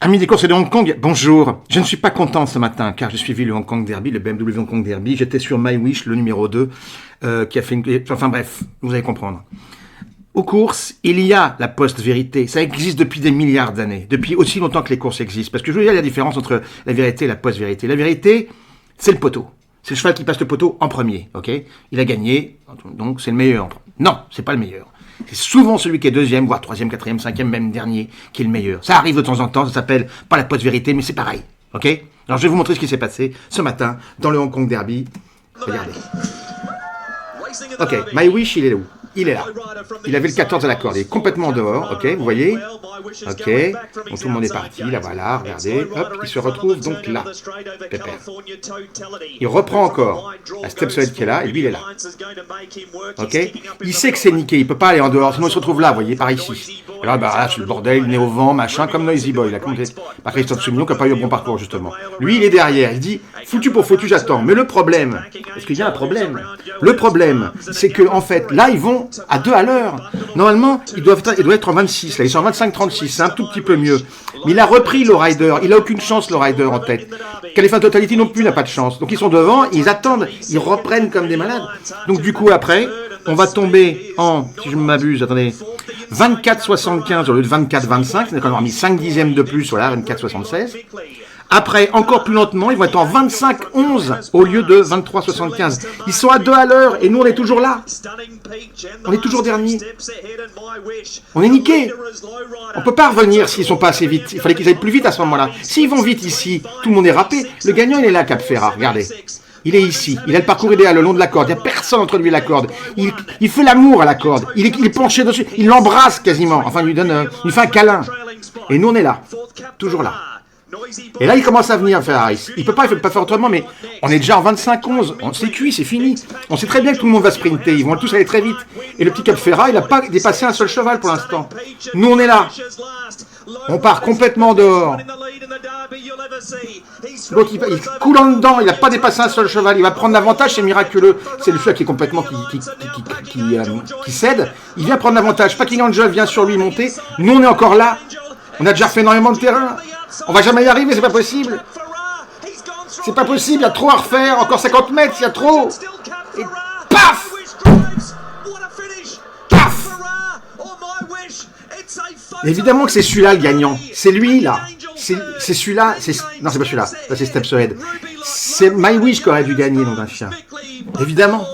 Amis des courses de Hong Kong, bonjour. Je ne suis pas content ce matin car j'ai suivi le Hong Kong Derby, le BMW Hong Kong Derby. J'étais sur My Wish, le numéro 2, qui a fait une... Enfin bref, vous allez comprendre. Aux courses, il y a la post-vérité. Ça existe depuis des milliards d'années, depuis aussi longtemps que les courses existent. Parce que je veux dire la différence entre la vérité et la post-vérité. La vérité, c'est le poteau. C'est le cheval qui passe le poteau en premier, ok? Il a gagné, donc c'est le meilleur. Non, c'est pas le meilleur. C'est souvent celui qui est deuxième, voire troisième, quatrième, cinquième, même dernier, qui est le meilleur. Ça arrive de temps en temps, ça s'appelle pas la post-vérité, mais c'est pareil, ok? Alors je vais vous montrer ce qui s'est passé ce matin dans le Hong Kong Derby. Regardez. Ok, My Wish, il est où? Il est là. Il avait le 14 à la corde, il est complètement dehors, ok, vous voyez? Ok, donc tout le monde est parti, là voilà, regardez, hop, il se retrouve donc là, pépère. Il reprend encore la Stepside qui est là, et lui il est là. Ok, il sait que c'est niqué, il peut pas aller en dehors, sinon il se retrouve là, vous voyez, par ici. Alors bah là, c'est le bordel, il est au vent, machin, comme Noisy Boy, là, comme par Christophe Soumillon qui n'a pas eu un bon parcours justement. Lui il est derrière, il dit, foutu pour foutu, j'attends. Mais le problème, parce qu'il y a un problème, le problème, c'est que en fait, là ils vont à 2 à l'heure. Normalement, il doit être en 26, là, ils sont en 25-36, c'est un tout petit peu mieux. Mais il a repris le rider, il a aucune chance le rider en tête. Califa Totality non plus n'a pas de chance. Donc ils sont devant, ils attendent, ils reprennent comme des malades. Donc du coup après, on va tomber en, si je ne m'abuse, attendez, 24-75 au lieu de 24-25, c'est-à-dire qu'on aura mis 5 dixièmes de plus, voilà, 24-76. Après, encore plus lentement, ils vont être en 25-11 au lieu de 23-75. Ils sont à 2 à l'heure et nous on est toujours là. On est toujours dernier. On est niqué. On ne peut pas revenir s'ils ne sont pas assez vite. Il fallait qu'ils aillent plus vite à ce moment-là. S'ils vont vite ici, tout le monde est râpé. Le gagnant il est là, Cap Ferrat, regardez. Il est ici, il a le parcours idéal le long de la corde, il n'y a personne entre lui et la corde. Il fait l'amour à la corde, il est penché dessus, il l'embrasse quasiment, enfin il lui fait un câlin. Et nous on est là, toujours là. Et là il commence à venir Ferrari. Il peut pas faire autrement, mais on est déjà en 25-11, on s'est cuit, c'est fini. On sait très bien que tout le monde va sprinter, ils vont tous aller très vite. Et le petit Cap Ferrat, il n'a pas dépassé un seul cheval pour l'instant. Nous on est là. On part complètement dehors. Donc il coule en dedans, il n'a pas dépassé un seul cheval, il va prendre l'avantage, c'est miraculeux. C'est le cheval qui est complètement qui cède. Il vient prendre l'avantage. Packing Angel vient sur lui monter. Nous on est encore là. On a déjà fait énormément de terrain. On va jamais y arriver, c'est pas possible. C'est pas possible, il y a trop à refaire. Encore 50 mètres, il y a trop. Et paf! Paf! Évidemment que c'est celui-là le gagnant. C'est lui là. C'est celui-là. Non, c'est pas celui-là. Ça c'est Stepside. C'est My Wish qui aurait dû gagner dans un chien. Évidemment.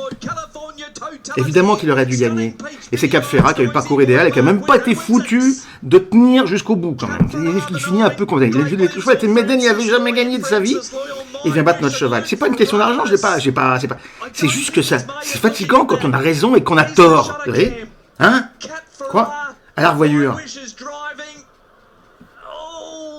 Évidemment qu'il aurait dû gagner. Et c'est Cap Ferrat qui a eu le parcours idéal et qui n'a même pas été foutu de tenir jusqu'au bout quand même. Il finit un peu comme ça. Le cheval était Méden, il n'avait jamais gagné de sa vie. Il vient battre notre cheval. C'est pas une question d'argent, c'est juste que ça, c'est fatigant quand on a raison et qu'on a tort. Vous voyez? Hein? Quoi? À la revoyure.